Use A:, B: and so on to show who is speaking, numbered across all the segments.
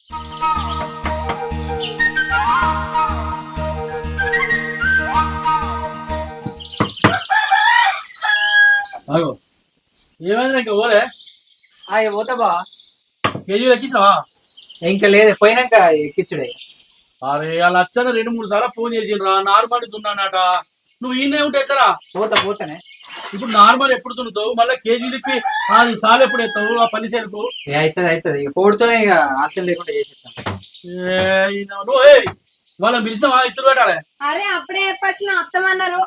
A: అగో ఏమైంది ఇంకా పోలే
B: పోతా బా
A: కేజీలు ఎక్కించావా?
B: ఇంకా లేదు పోయినాక ఎక్కించుడే.
A: అరే వాళ్ళ అచ్చన 2-3 సార్లు ఫోన్ చేసిండ్రా నార్మల్ దున్నానట. నువ్వు ఈయనే ఉంటే ఎత్తరా?
B: పోతానే.
A: ఇప్పుడు నార్మల్ ఎప్పుడు దున్నుతావు? మళ్ళీ కేజీలకి అది సాలు ఎప్పుడు ఎత్తావు? ఆ పని సేరుకు
B: అవుతుంది ఇక కోడితోనే ఇక ఆప్షన్ లేకుండా చేసేస్తాను.
A: నువ్వు వాళ్ళని పిలిచినావా? ఇద్దరు పెట్టాలి.
C: అరే అప్పుడే చెప్పచ్చిన అత్తమన్నారు.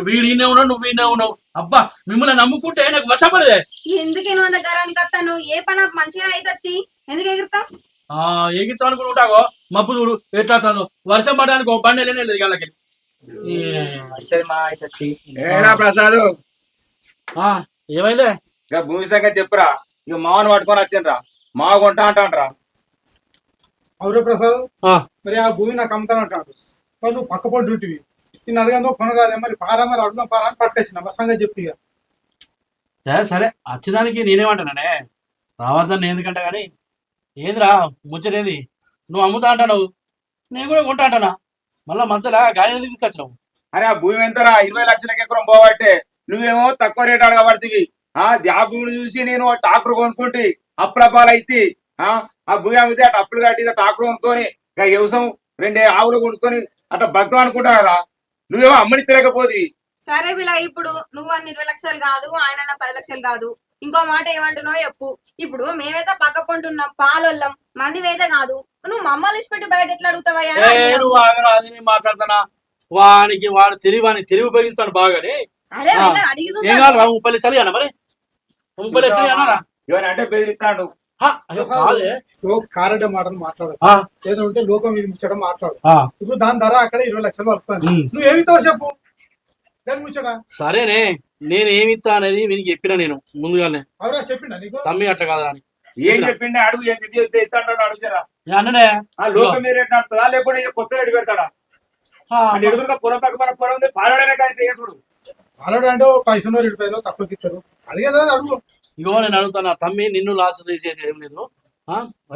A: వీడు ఈయనే ఉన్నావు, నువ్వు ఈయనే ఉన్నావు. అబ్బా మిమ్మల్ని నమ్ముకుంటే నాకు వశపడదే.
C: ఎందుకు నువ్వు అంత గరానికి వస్తాను? ఏ పని మంచిగా అవుతుంది, ఎందుకు ఎగురుతావు?
A: ఎగిరితా అనుకుని ఉంటాగో మబ్బు చూడు ఎట్లా వర్షం పడడానికి ఒక బండి వెళ్ళనే లేదు వాళ్ళకి.
D: ప్రసాద్
A: ఏమైందే?
D: ఇక భూమి సంగతి చెప్పురా. ఇక మావని పట్టుకొని వచ్చిండ్రా. మావ కొంటా అంటాండ్రా.
E: అవురే ప్రసాద్, మరి ఆ భూమి నాకు అమ్ముతానంటాడు. మరి నువ్వు పక్క పొంటి ఉంటివి, నేను అడగందో కొనరాదే. మరి పారా, మరి అడుగుదాం పారా అని పట్టుకొచ్చిన మరి సంగతి చెప్పి.
A: సరే వచ్చేదానికి నేనేమంటానే రావద్దని ఎందుకంటా కానీ ఏందిరా ముచ్చటేది? నువ్వు అమ్ముతా అంటావు, నేను కూడా కొంటా అంటానా? మళ్ళా మధ్యలో గాలి ఎందుకు తీసుకొచ్చినావు?
D: అరే ఆ భూమి ఎంతరా? 20 లక్షలకి ఎకరం పోబట్టే నువ్వేమో తక్కువ రేటు అడగబడుతుంది. ఆ భూమిని చూసి నేను ట్రాక్టర్ కొనుక్కుంటే అప్పుల పాలైతే ఆ భూమి అమ్మితే అటు అప్పులు కట్టి ట్రాక్టర్ కొనుక్కొని ఇక వ్యవసాయం 2 ఆవులు కొనుక్కొని అట్లా బతుకు అనుకుంటా కదా. నువ్వేమో అమ్మని తిరగపోతుంది.
C: సరే బిలా, ఇప్పుడు నువ్వు అన్న 20 లక్షలు కాదు, ఆయన 10 లక్షలు కాదు. ఇంకో మాట ఏమంటున్నావు చెప్పు. ఇప్పుడు మేమైతే పక్క పొంటున్నాం, పాలొల్లం, మందివైతే కాదు. నువ్వు మమ్మల్ని ఇచ్చిపెట్టి బయట ఎట్లా అడుగుతావయ్యా?
A: మాట్లాడుతానా? వానికి వాడు తెలివి ఉపయోగిస్తాడు బాగానే.
C: అరే అడిగి
A: ఏం కాదు 30 చలి అన్న మరి 30 చలి అన్నారా?
D: అంటే బెదిరిస్తాడు.
E: కారెడ్డ మాటలు మాట్లాడదు, ఏదంటే లోకం మీద ముచ్చడం మాట్లాడు. ఇప్పుడు దాని ధర అక్కడ 20 లక్షలు వస్తుంది. నువ్వు ఏమితో చెప్పు ముచ్చడా?
A: సరేనే, నేను ఏమిత్తా అనేది వీనికి చెప్పినా నేను ముందుగానే.
E: అవురా చెప్పిండా నీకు?
A: తమ్మి అట్ట కాదా అని
D: ఏం చెప్పిండే? అడుగు ఇస్తాడు అడుగుతారా?
A: అన్ననే
D: లోకం మీద రేటు నడుతుందా లేకపోతే కొత్త రేటు పెడతాడా? ఎదురుగా పొలం పక్క మన పొలం ఉంది, పాలడనే కానీ చేసుడు.
E: పాలడు అంటే పైసలు 2 రూపాయలు తక్కువకి ఇస్తారు. అడిగేదా అడుగు.
A: ఇగో నేను అడుగుతాను, తమ్మి నిన్ను లాస్ చేసేది ఏం లేదు.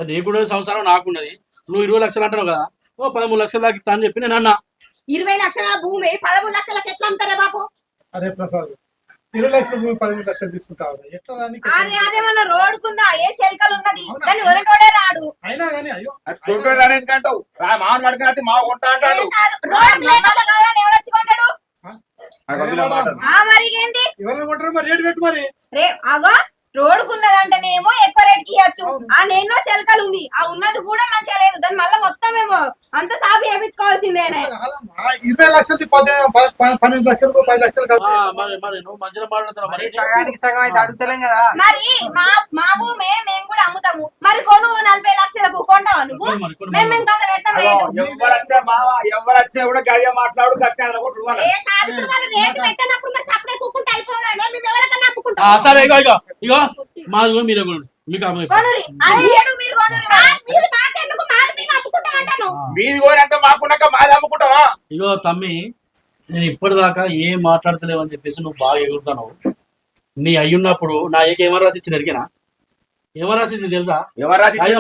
A: నీకున్న సంవత్సరం నాకున్నది. నువ్వు 20 లక్షలు అంటావు కదా, 13 లక్షల దాకా ఇస్తా అని చెప్పి నేను అన్నా.
C: 20 లక్షల భూమి 13 లక్షలకు ఎట్లా అమ్ముతారా బాబు?
E: అరే ప్రసాద్, 20 లక్షల భూమి 13 లక్షలు తీసుకుంటావు ఎట్లా?
C: అదేమన్నా రోడ్డుకుందా? ఏ శెల్కలు ఉన్నది, దాన్ని వదలటోడే రాడు.
E: అయినా కానీ అయ్యో
D: ఎందుకంటావు? మామూలు పడుకుని మా కొంటా అంటాడు.
C: మరిగేంది
E: ఎవరిని కొంటారు? మరి రేటు పెట్టు మరి.
C: రే అగో రోడ్డుకున్నదంటేనేమో ఎక్కువ రేటుకి ఇవ్వచ్చు. ఎన్నో శెల్కలు ఉంది, ఆ ఉన్నది కూడా మంచిగా లేదు. దాన్ని మళ్ళీ మొత్తం ఏమో అంత సాఫీ వేయించుకోవాల్సిందే.
E: 20 లక్షలది 12 లక్షలకు 10 లక్షలు
C: మరి మా భూమే మేము కూడా అమ్ముతాము. మరి కొను 40 లక్షలకు కొంటావా నువ్వు? మేము కదా పెడతాం రేటు.
D: ఎవరొచ్చా కూడా గయ్య మాట్లాడు
A: సరే ఇగో మాది మీరే
D: మీది కోరినంత మాకున్నాక మాది అమ్ముకుంటావా?
A: ఇగో తమ్మి, నేను ఇప్పటిదాకా ఏం మాట్లాడతలేవు అని చెప్పేసి నువ్వు బాగా ఎగురుతావు. నీ అయ్యున్నప్పుడు నా ఏమని రాసి ఇచ్చిన అడిగినా? ఏమని రాసింది తెలుసా?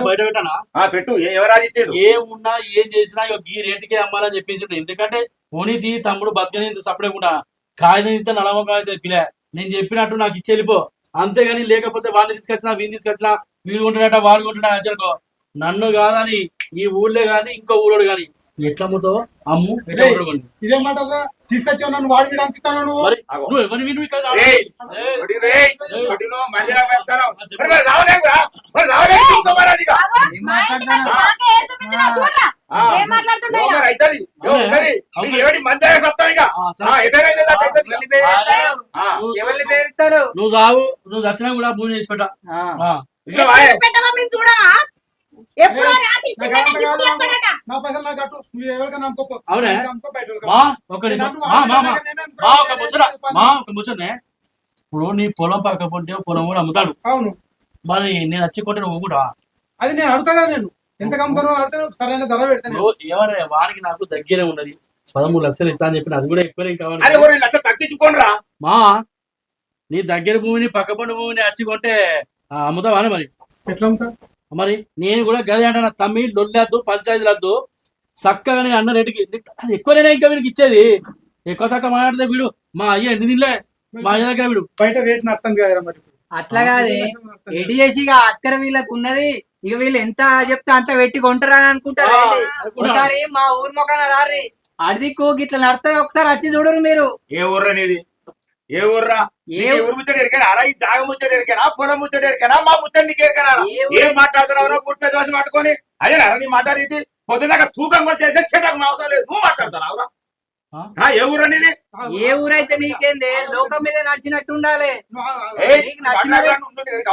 A: బయట పెట్టానా?
D: పెట్టు. ఎవరాసి ఇచ్చాడు?
A: ఏమున్నా ఏం చేసినా ఈ రేటుకే అమ్మాలని చెప్పేసి. ఎందుకంటే పోనీతి తమ్ముడు బతకని సపడకుండా కాగితం ఇంత నలమ కాగితం పిలే నేను చెప్పినట్టు నాకు ఇచ్చి వెళ్ళిపో, అంతేగాని లేకపోతే వాళ్ళని తీసుకొచ్చినా వీళ్ళు తీసుకొచ్చినా వీళ్ళు కొంటాడట వాళ్ళు కొంటాడా వచ్చారుకో నన్ను కాదని ఈ ఊళ్ళో గాని ఇంకో ఊళ్ళో గాని ఎట్లా అమ్ముతావు అమ్ము.
E: ఇదేమాట తీసుకొచ్చావు నన్ను వాడి వీడు అంకిస్తాను. నువ్వు
A: నువ్వు చావు, నువ్వు చచ్చినా కూడా భూమి చేసి పెట్టా.
E: నా పైసలు నాకు అటు నువ్వు ఎవరికైనా నమ్ముకో.
A: అవునే ఇప్పుడు నీ పొలం పక్క పొంటే పొలం కూడా అమ్ముతాడు.
E: అవును,
A: మరి నేను వచ్చి కొంటే నువ్వు కూడా
E: అది నేను అడుగుతా కదా. నేను ఎంత కమ్ముతానో అడితే సరైన ధర పెడతాను.
A: ఏమన్నా వానికి నాకు దగ్గరే ఉన్నది 13 లక్షలు ఇస్తా అని చెప్పిన అది కూడా ఎక్కువనే కావాలి.
D: తగ్గించుకోనరా
A: మా నీ దగ్గర భూమిని పక్క పండు భూమిని వచ్చి కొంటే అమ్ముతావా మరి?
E: ఎట్లా అమ్ముతా?
A: మరి నేను కూడా గదే అంటున్నా, తమ్మి లొల్లద్దు పంచాయతీలు వద్దు, చక్కగా నేను అన్న రేటుకి అది ఎక్కువనే ఇంకా వీడికి ఇచ్చేది. ఎక్కువ తక్కువ మాట్లాడితే వీడు మా అయ్య ఎన్ని తినలే, మా అయ్య దగ్గర వీడు
E: బయట రేట్ నడుతుంది కదా మరి
B: అట్లా కాదే ఎడి చేసి ఇక అక్కర వీళ్ళకు ఉన్నది, ఇక వీళ్ళు ఎంత చెప్తే అంత పెట్టి కొంటారా అని అనుకుంటారు. ఒకసారి మా ఊరు మొక్కన రారి అడిదికు గిట్లా నడుతుంది, ఒకసారి వచ్చి చూడరు మీరు.
D: ఏ ఊర్రా నీది? ఏ ఊర్రా? ఏ ఊరు ముచ్చట ఎరికనా? అరా ఈ జాగ ముచ్చట ఎరికనా? పొలం ముచ్చట ఎరికనా? మా ముచ్చట నీకు ఎరికనా? ఏం మాట్లాడుతున్నావు? గుట్ట దోశ పట్టుకొని అదేనా నీ మాట్లాడేది? పొద్దుదాకా తూకం కూడా చేసే చెట్టకు అవసరం లేదు, నువ్వు మాట్లాడుతున్నావురా? ఏ ఊరు అనేది?
B: ఏ ఊరైతే నీకేందే, లోకం మీద నడిచినట్టు ఉండాలి. నీకు నచ్చిన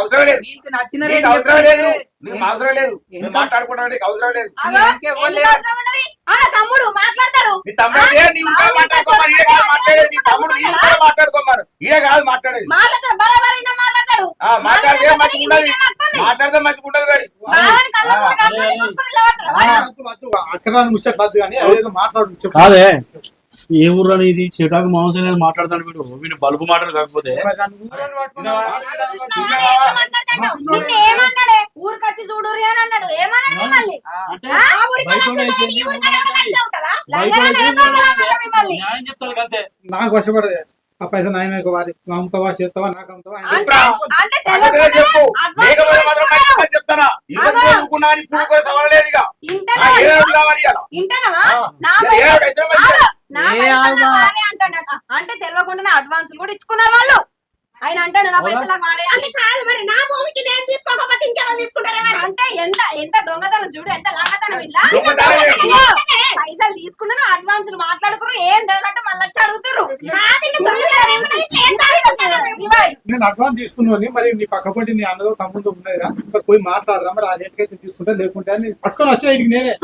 D: అవసరం లేదు,
B: నీకు నచ్చిన
D: నీకు అవసరం లేదు, నీకు అవసరం లేదు, నువ్వు మాట్లాడుకుంటావు, నీకు అవసరం లేదు.
C: తమ్ముడు మాట్లాడతాడు.
D: నీ తమ్ముడు నీ ఊరిలో మాట్లాడుకోమని ఏ కాదు మాట్లాడేది, నీ తమ్ముడు నీ ఊరిలో మాట్లాడుకోమన్నారు, ఏ కాదు మాట్లాడేది.
C: మాట్లాడతాడు.
D: మాట్లాడితే మంచిగా ఉండదు, మాట్లాడితే మంచిగా ఉండదు.
E: అక్కడ ముచ్చట్లేదు కానీ అదేదో మాట్లాడు.
A: కాదే ఏ ఊర్లో అనేది చెటాకు మాంసం అనేది మాట్లాడతాడు వీడు. వీడు బలుపు మాటలు కాకపోతే
C: ఏమన్నాడే? ఊరికొచ్చి చూడురి అని అన్నాడు. ఏమన్నాడు మిమ్మల్ని?
A: న్యాయం చెప్తాను అంతే.
E: నాకు వశపడదే ఆ పైసలు నాయన వారి అమ్ముతావా చేస్తావా నాకు అమ్ముతావా
D: చెప్పు, లేకపోతే మాత్రం మంచిగా చెప్తానా? ఇవన్నీ ఊరుకున్నా అని ఇప్పుడు కూడా సవాల్ లేదు. ఇక ఏడు కావాలి ఇవాళ.
C: అంటే తెలియకుండా అడ్వాన్స్ కూడా ఇచ్చుకున్నారు వాళ్ళు. ఆయన అంటాడు నా పైసలు వాడే అంటే కాదు. మరి నా భూమికి నేను తీసుకోకపోతే ఇంకెవరు తీసుకుంటారా? అంటే ఎంత ఎంత దొంగతనం చూడు, ఎంత లాగతనం. ఇట్లా పైసలు తీసుకున్నారు, అడ్వాన్స్ మాట్లాడుకున్నారు, ఏం తెలియనట్టు మళ్ళీ వచ్చి అడుగుతారు.
E: నేను అడ్వాన్స్ తీసుకున్నాను, మరి నీ పక్క పొంటి నీ అన్నదో తమ్ముడు ఉన్నదిరా, పోయి మాట్లాడదాం, మరి ఆ రేటుకి అయితే తీసుకుంటా, లేకుంటే అని పట్టుకొని వచ్చిన ఇంటికి నేనే.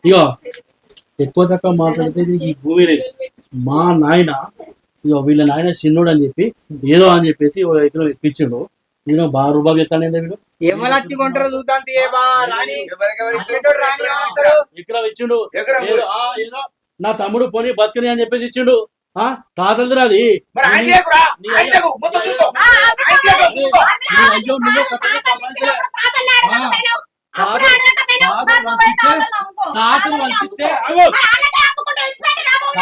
A: ఇగో ఎక్కువ తక్కువ మాట్లాడితే ఈ భూమి మా నాయన ఇగో వీళ్ళ నాయన చిన్నోడు అని చెప్పి ఏదో అని చెప్పేసి ఎకరం ఇప్పించాడు. నేను బాగా రూపాయలు ఇస్తాను వీడు.
B: ఎవరు వచ్చి కొంటారు చూద్దాం.
A: ఎకరం ఇచ్చిండు, ఏదో నా తమ్ముడు పోనీ బతకని అని చెప్పేసి ఇచ్చిండు. తాతలది అది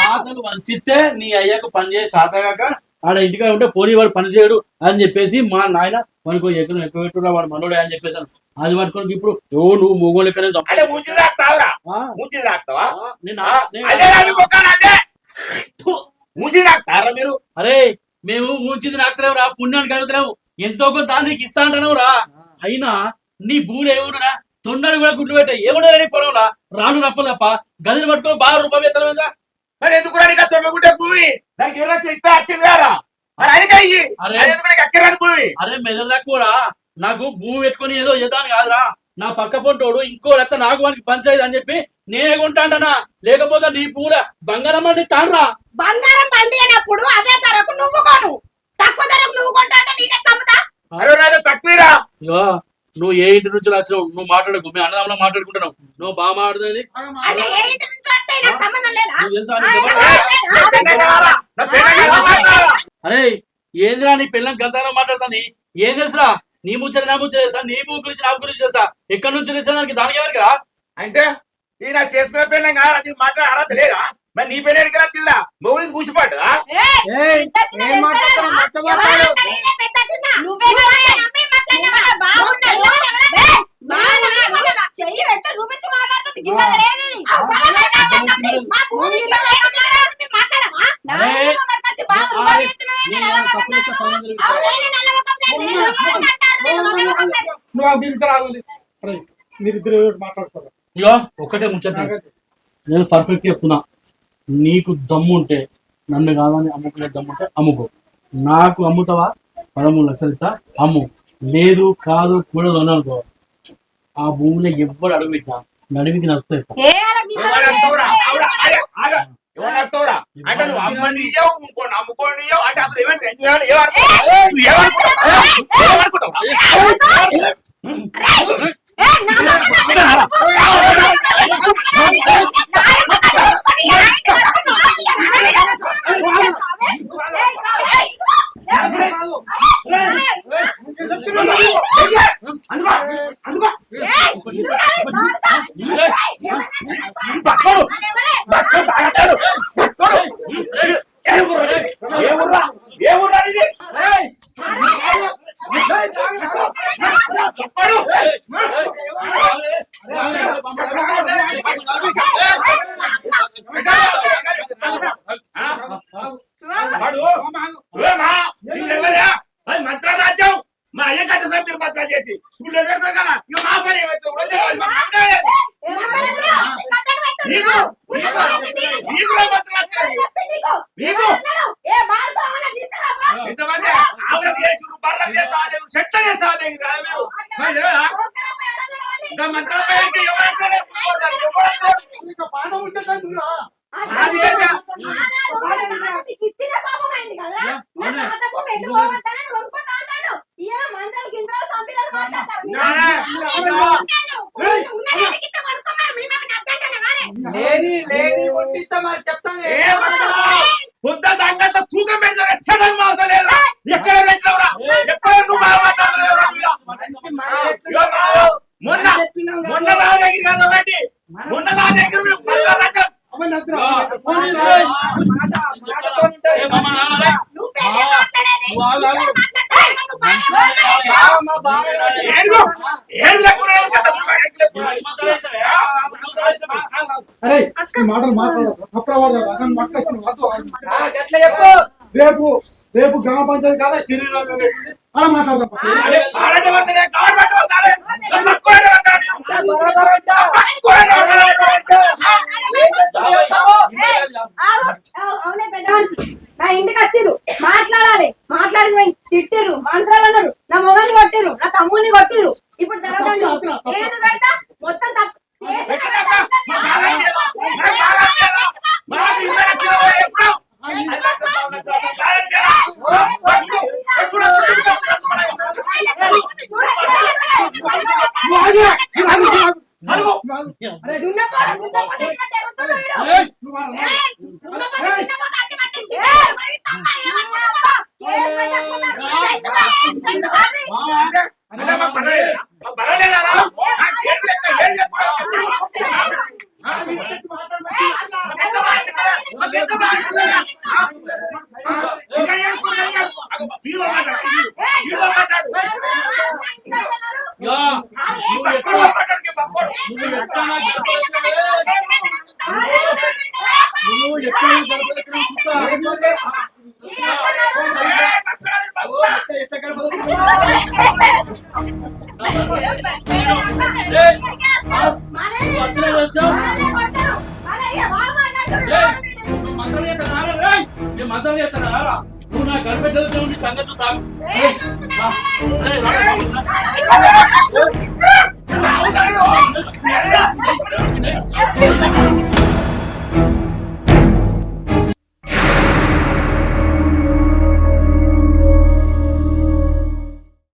A: తాతలు వంచితే నీ అయ్యకు పని చేసి సాతగాక ఆడ ఇంటికాడ ఉంటే పోనీ వాడు పని చేయడు అని చెప్పేసి మా నాయన మనకు ఎక్కడ ఎక్కువ పెట్టుకున్నా వాడు మనోడే అని చెప్పేసాను. అది పట్టుకోనికి ఇప్పుడు నువ్వు మొగోళ్ళు ఎక్కడ
D: మీరు?
A: అరే మేము ఊంచింది నాకులేవు రా, పుణ్యానికి అడుగుతలేవు, ఎంతో కొంత నీకు ఇస్తా అంటున్నావు రా. అయినా నీ భూమి ఏముండరా, తొండలు కూడా గుడ్లు పెట్టాయి, ఏముండరా నీ పొలంలో రాను రప్పలు తప్ప గదిని పట్టుకొని బాగా రూపాయలు ఎత్తలేదా?
D: మరి ఎందుకు రాని తొండగుంటే భూమి దానికి
A: అరే మెదడుదా కూడా నాకు భూమి పెట్టుకొని ఏదో చేద్దాను కాదురా, నా పక్క పొంటోడు ఇంకో లెక్క నాకు వానికి పంచాయతీ అని చెప్పి నేనే కొంటాంటనా, లేకపోతే నీ పూల బంగారం అంటే తాండ్రా.
C: బంగారం పండి అయినప్పుడు అదే ధరకు నువ్వు కొను, తక్కువ ధరకు నువ్వు కొంటా అంటే నేనే చంపుతా.
D: తక్కువరా
A: నువ్వు ఏ ఇంటి నుంచి వచ్చినావు? నువ్వు మాట్లాడకు, మీ అన్నదమ్ములో మాట్లాడుకుంటున్నావు, నువ్వు బాగా మాట్లాడుతుంది. అరే ఏందిరా నీ పిల్లని గంతగా మాట్లాడుతుంది, ఏం తెలుసురా? నీ ముచ్చట నా ముచ్చట తెలుసా? నీ భూ గురించి నా గురించి తెలుసా? ఎక్కడి నుంచి తెలుసా దానికి? దానికి ఎవరికి రా
D: అంటే ఈయన చేసుకునే పెళ్ళం కాదు, మాట్లాడే అర్హత లేదా? మరి నీ పెళ్ళి ఎడికి రాత్రిరా మౌలికి కూసిపాటు
E: మీరిద్దరు మాట్లాడుకోవాలి.
A: ఇగో ఒక్కటే ముచ్చట నేను పర్ఫెక్ట్ చెప్తున్నా, నీకు దమ్ము ఉంటే నన్ను కాదని అమ్ముకునే దమ్ము ఉంటే అమ్ముకో, నాకు అమ్ముతావా 13 లక్షలు ఇస్తా అమ్ము, లేదు కాదు కూడదు అనుకో ఆ భూమిలో ఎవ్వడు అడుగు పెట్టినా నడిమికి నడుస్తుంది
C: ఏ వాళ్ళకి నీ
D: ఎవరు అంటావురా? ఆవిడ, ఆగే, ఆగే. ఎవరు అంటావురా? అంటే నువ్వు అమ్మని ఇయ్యవు, ఇంకోటి అమ్ముకోని ఇయ్యవు, అంటే అసలు ఏమనుకుంటావు?
C: ఏ, నా
D: మంత్రారాజ్యం మా అయ్య కట్ట సభ్యులు మంత్రాలు చేసి ఇప్పుడు పెడతాం కదా ఇక మా పని ఏమైతే ఇంతమంది ఆవులకు చేసుడు బర్రకు చేస్తాను చెట్ల చేస్తాను ఇంకా మంత్రాలపై
E: పాఠం వచ్చేటట్టురా
C: ఇచ్చిన పాపం అయింది కదా నా తాత భూమి ఎటు పోవద్దని కొనుక్కుంటా అంటాడు ఇయ్య మంత్రాలు గింత్రాలు పంపిణీలు మాట్లాడతారు
B: లేని కొట్టిస్తా మరి చెప్తాను
D: బుద్ధ దాంట్లో తూకం పెడతా చెడం మాసం లేదు ఎక్కడ పెంచినవరా ఎక్కడ నువ్వు బాగా మాట్లాడలేవురా
B: మనిషి మరి చెప్తున్నావు.
D: మొన్న మొన్న నా దగ్గర కాబట్టి మొన్న నా దగ్గర మీరు మంత్రారాజ్యం
B: మాటతో ఉంటాయి. మా బావ
D: ఏడుగో ఏడు లేకుండా
E: అరే ఈ మాటలు మాట్లాడదు అప్పుడు మాట్లాడుతున్నాడు
B: గట్ల చెప్పు
E: రేపు రేపు గ్రామ పంచాయతీ కాదా శరీరం అలా మాట్లాడదాం
B: బరాబర్ అంటా.
C: అవునే పెద్ద మనిషి నా ఇంటికి వచ్చిర్రు మాట్లాడాలి మాట్లాడి పోయి తిట్టిర్రు మంత్రాలు అన్నారు నా మొగని కొట్టిర్రు నా తమ్ముని కొట్టిర్రు ఇప్పుడు తెలదండి ఏది పెడతా మొత్తం తప్పు
A: మంత్రాలు చేస్తారా నువ్వు నా కనిపెట్టదు సంగతి తాగు